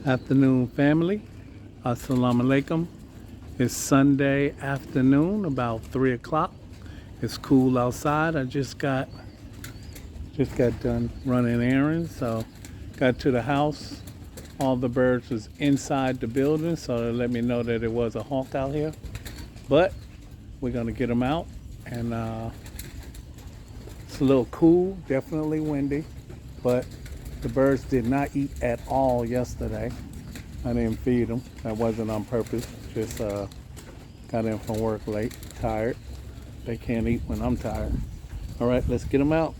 Afternoon, family. Assalamu alaikum. It's Sunday afternoon, about 3 o'clock. It's cool outside. I just got done running errands, so got to the house. All the birds was inside the building, so they let me know that it was a hawk out here. But we're gonna get them out, and it's a little cool, definitely windy, but the birds did not eat at all yesterday. I didn't feed them. That wasn't on purpose. Just got in from work late, tired. They can't eat when I'm tired. All right, let's get them out.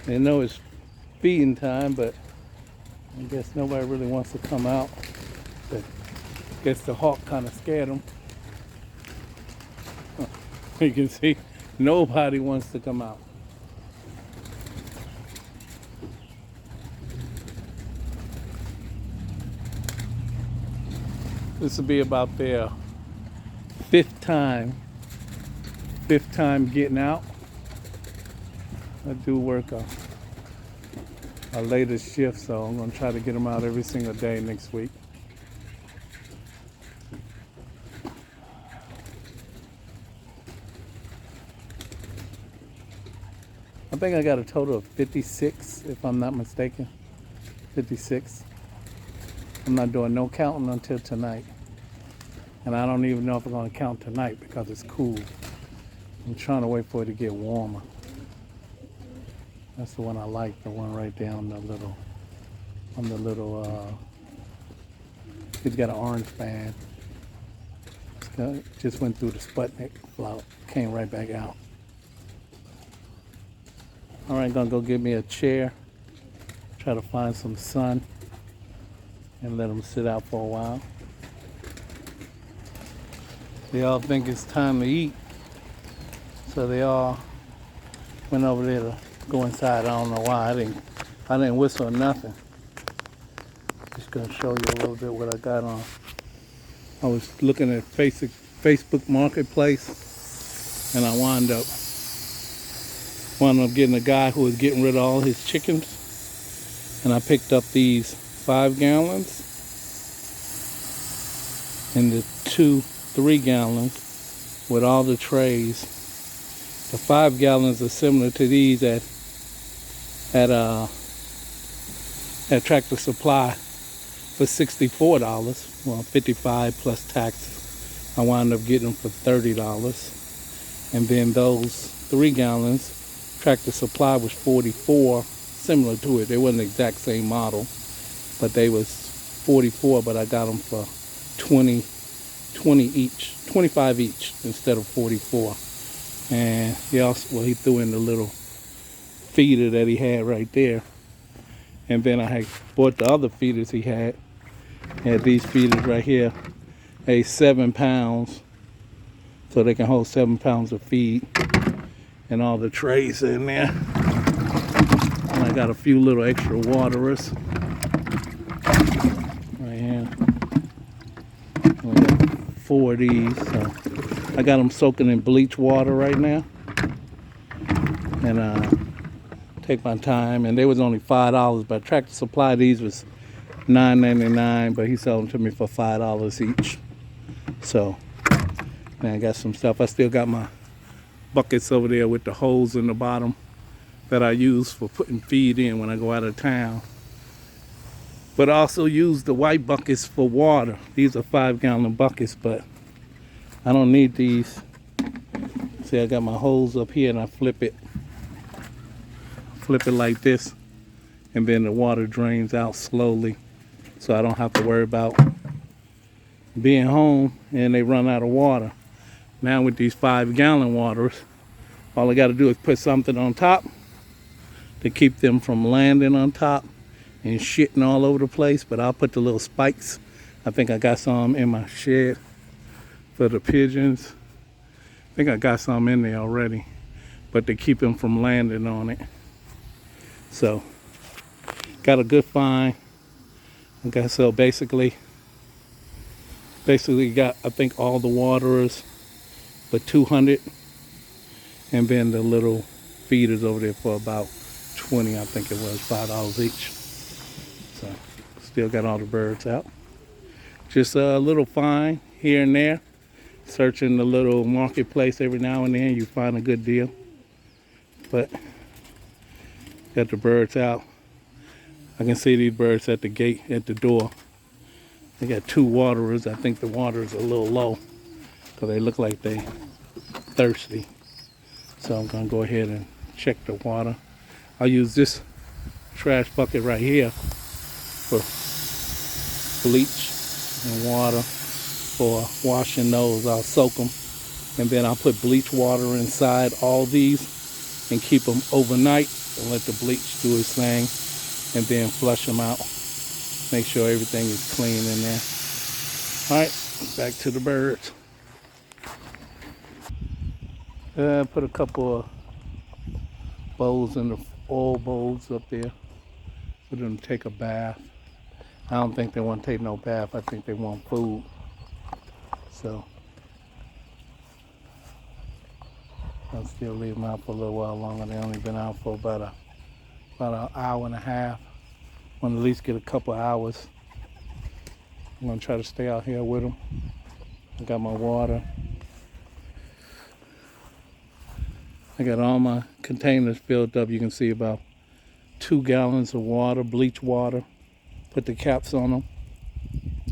They know it's feeding time, but I guess nobody really wants to come out. But I guess the hawk kind of scared them. You can see nobody wants to come out. This will be about their fifth time getting out. I do work a later shift, so I'm going to try to get them out every single day next week. I think I got a total of 56, if I'm not mistaken. 56. I'm not doing no counting until tonight. And I don't even know if I'm going to count tonight because it's cool. I'm trying to wait for it to get warmer. That's the one I like, the one right there on the little, it's got an orange band. Just went through the Sputnik flout, came right back out. All right, gonna go get me a chair, try to find some sun, and let them sit out for a while. They all think it's time to eat, so they all went over there to go inside. I don't know why. I didn't whistle or nothing. Just gonna show you a little bit what I got on. I was looking at Facebook Marketplace, and I wound up getting a guy who was getting rid of all his chickens, and I picked up these 5 gallons and the 3 gallons with all the trays. The 5 gallons are similar to these at Tractor Supply for $64. Well, $55 plus taxes. I wound up getting them for $30. And then those 3 gallons, Tractor Supply was $44, similar to it. They wasn't the exact same model, but they was $44, but I got them for 20 each, 25 each instead of 44. And he threw in the little feeder that he had right there. And then I had bought the other feeders he had. Had these feeders right here, a 7 pounds, so they can hold 7 pounds of feed. And all the trays in there. And I got a few little extra waterers right here. I got 4 of these, so I got them soaking in bleach water right now. And take my time, and they was only $5, but Tractor Supply these was $9.99, but he sold them to me for $5 each. So, man, I got some stuff. I still got my buckets over there with the holes in the bottom that I use for putting feed in when I go out of town. But I also use the white buckets for water. These are 5-gallon buckets, but I don't need these. See, I got my holes up here and I flip it like this, and then the water drains out slowly, so I don't have to worry about being home and they run out of water. Now with these 5-gallon waters, all I got to do is put something on top to keep them from landing on top and shitting all over the place. But I'll put the little spikes. I think I got some in my shed for the pigeons. I think I got some in there already, but to keep them from landing on it. So, got a good find. Okay, so basically got, I think, all the waterers for $200, and then the little feeders over there for about $20. I think it was $5 each. So, still got all the birds out. Just a little find here and there. Searching the little marketplace every now and then, you find a good deal. But got the birds out. I can see these birds at the gate, at the door. They got 2 waterers. I think the water is a little low because they look like they thirsty. So I'm gonna go ahead and check the water. I'll use this trash bucket right here for bleach and water for washing those. I'll soak them, and then I'll put bleach water inside all these and keep them overnight and let the bleach do its thing, and then flush them out. Make sure everything is clean in there. All right, back to the birds. Put a couple of bowls in the oil bowls up there for them to take a bath. I don't think they want to take no bath. I think they want food. So I'll still leave them out for a little while longer. They only been out for about an hour and a half. I want to at least get a couple hours. I'm gonna try to stay out here with them. I got my water. I got all my containers filled up. You can see about 2 gallons of water, bleach water. Put the caps on them.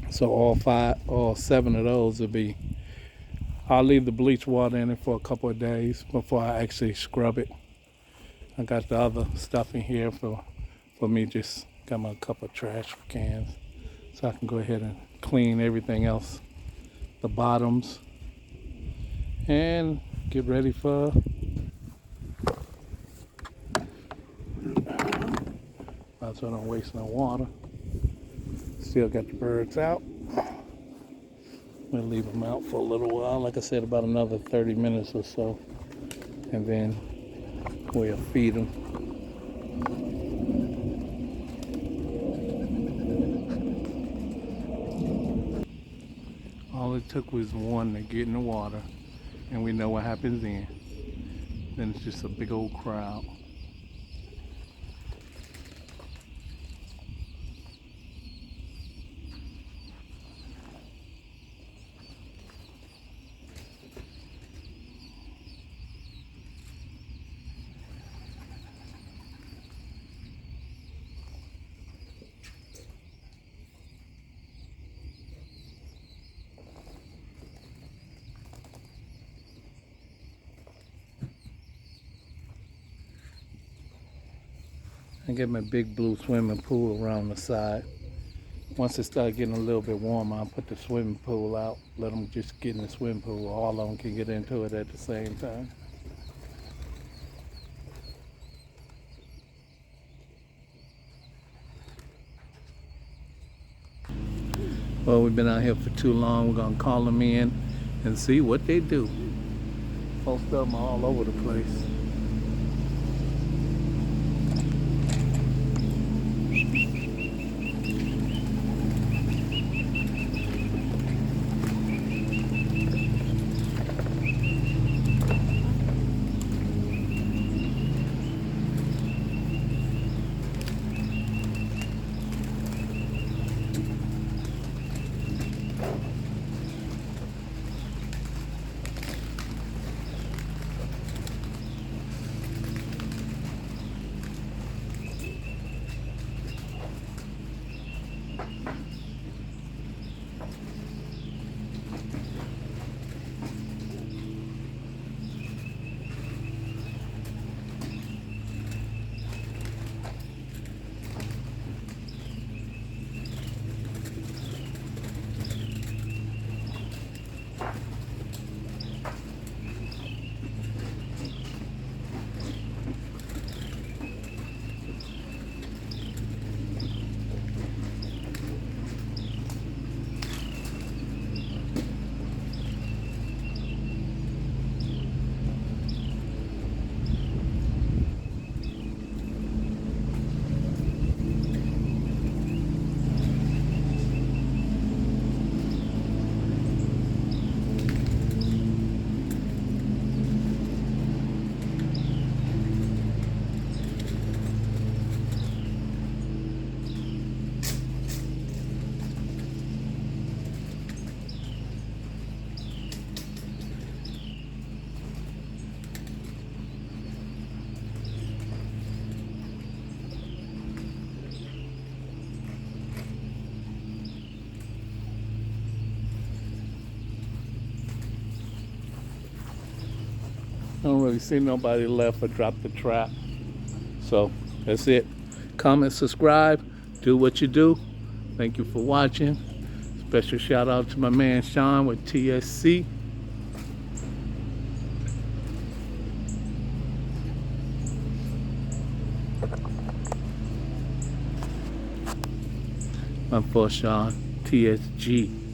So all 7 of those will be, I'll leave the bleach water in it for a couple of days before I actually scrub it. I got the other stuff in here for me, just got my couple of trash cans. So I can go ahead and clean everything else, the bottoms, and get ready for so I don't waste no water. Still got the birds out. We'll leave them out for a little while, like I said, about another 30 minutes or so, and then we'll feed them. All it took was one to get in the water, and we know what happens then. Then it's just a big old crowd. I get my big blue swimming pool around the side. Once it starts getting a little bit warmer, I'll put the swimming pool out. Let them just get in the swimming pool. All of them can get into it at the same time. Well, we've been out here for too long. We're gonna call them in and see what they do. Most of them are all over the place. I don't really see nobody left or drop the trap. So that's it. Comment, subscribe, do what you do. Thank you for watching. Special shout out to my man Sean with TSC. My for Sean, TSG.